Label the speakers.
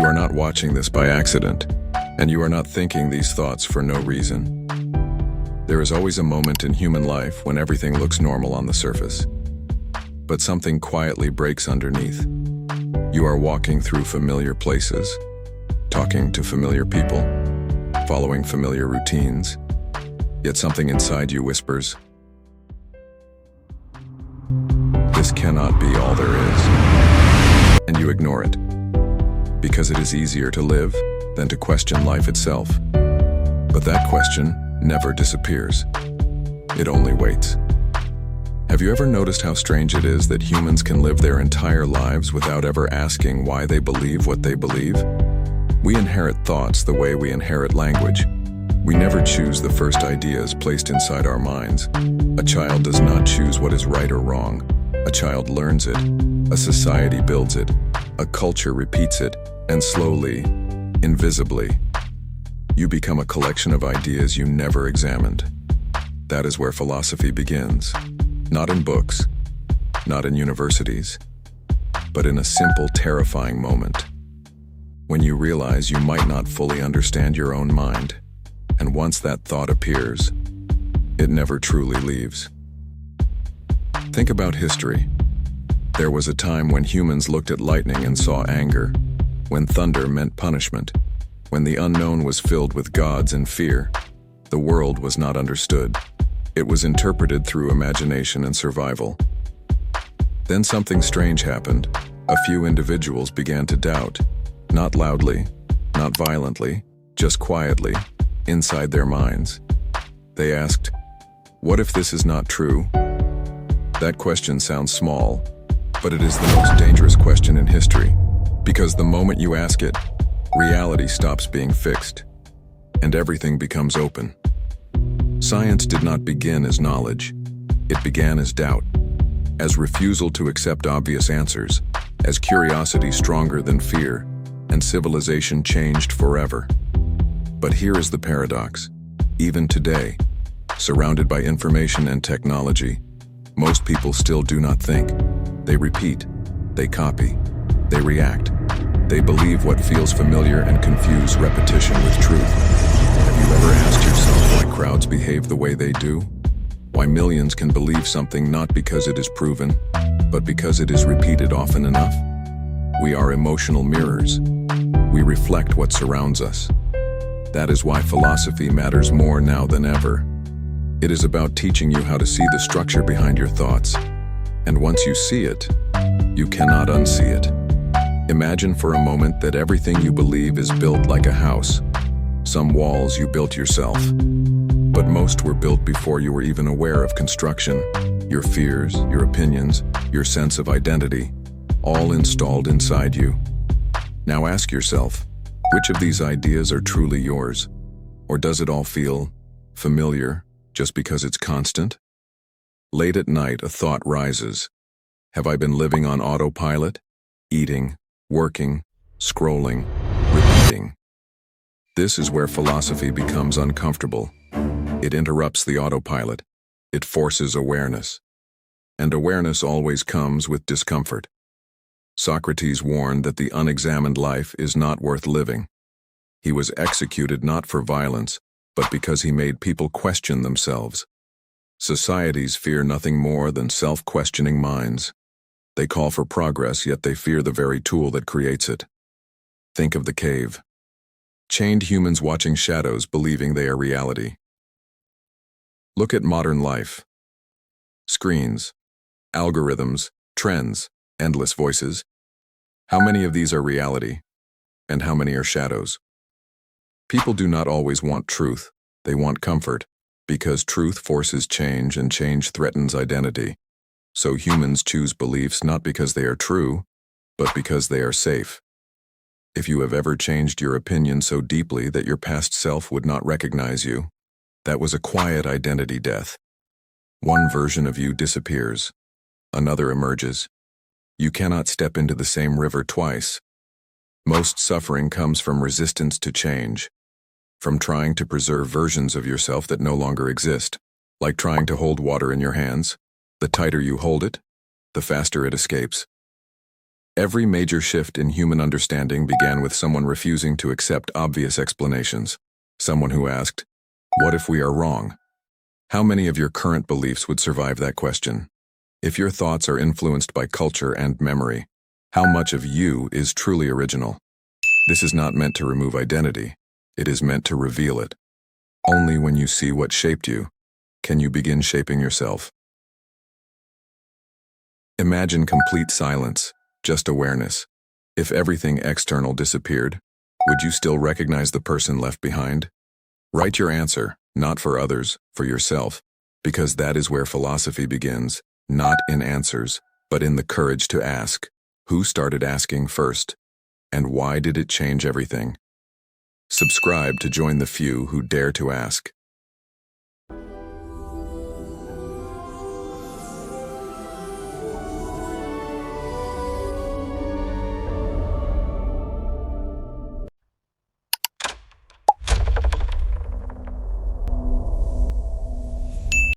Speaker 1: You are not watching this by accident, and you are not thinking these thoughts for no reason. There is always a moment in human life when everything looks normal on the surface, but something quietly breaks underneath. You are walking through familiar places, talking to familiar people, following familiar routines, yet something inside you whispers, "This cannot be all there is," and you ignore it, because it is easier to live than to question life itself. But that question never disappears. It only waits. Have you ever noticed how strange it is that humans can live their entire lives without ever asking why they believe what they believe? We inherit thoughts the way we inherit language. We never choose the first ideas placed inside our minds. A child does not choose what is right or wrong. A child learns it. A society builds it. A culture repeats it. And slowly, invisibly, you become a collection of ideas you never examined. That is where philosophy begins. Not in books, not in universities, but in a simple, terrifying moment. When you realize you might not fully understand your own mind, and once that thought appears, it never truly leaves. Think about history. There was a time when humans looked at lightning and saw anger, when thunder meant punishment, when the unknown was filled with gods and fear. The world was not understood. It was interpreted through imagination and survival. Then something strange happened. A few individuals began to doubt, not loudly, not violently, just quietly, inside their minds. They asked, "What if this is not true?" That question sounds small, but it is the most dangerous question in history, because the moment you ask it, reality stops being fixed, and everything becomes open. Science did not begin as knowledge. It began as doubt, as refusal to accept obvious answers, as curiosity stronger than fear, and civilization changed forever. But here is the paradox. Even today, surrounded by information and technology, most people still do not think. They repeat, they copy, they react. They believe what feels familiar and confuse repetition with truth. Have you ever asked yourself why crowds behave the way they do? Why millions can believe something not because it is proven, but because it is repeated often enough? We are emotional mirrors. We reflect what surrounds us. That is why philosophy matters more now than ever. It is about teaching you how to see the structure behind your thoughts. And once you see it, you cannot unsee it. Imagine for a moment that everything you believe is built like a house. Some walls you built yourself, but most were built before you were even aware of construction. Your fears, your opinions, your sense of identity, all installed inside you. Now ask yourself, which of these ideas are truly yours? Or does it all feel familiar just because it's constant? Late at night, a thought rises. Have I been living on autopilot? Eating, working, scrolling, repeating. This is where philosophy becomes uncomfortable. It interrupts the autopilot. It forces awareness. And awareness always comes with discomfort. Socrates warned that the unexamined life is not worth living. He was executed not for violence, but because he made people question themselves. Societies fear nothing more than self-questioning minds. They call for progress, yet they fear the very tool that creates it. Think of the cave. Chained humans watching shadows, believing they are reality. Look at modern life. Screens, algorithms, trends, endless voices. How many of these are reality, and how many are shadows? People do not always want truth. They want comfort, because truth forces change and change threatens identity. So humans choose beliefs not because they are true, but because they are safe. If you have ever changed your opinion so deeply that your past self would not recognize you, that was a quiet identity death. One version of you disappears. Another emerges. You cannot step into the same river twice. Most suffering comes from resistance to change, from trying to preserve versions of yourself that no longer exist, like trying to hold water in your hands. The tighter you hold it, the faster it escapes. Every major shift in human understanding began with someone refusing to accept obvious explanations. Someone who asked, "What if we are wrong?" How many of your current beliefs would survive that question? If your thoughts are influenced by culture and memory, how much of you is truly original? This is not meant to remove identity. It is meant to reveal it. Only when you see what shaped you, can you begin shaping yourself. Imagine complete silence, just awareness. If everything external disappeared, would you still recognize the person left behind? Write your answer, not for others, for yourself, because that is where philosophy begins, not in answers, but in the courage to ask. Who started asking first? And why did it change everything? Subscribe to join the few who dare to ask.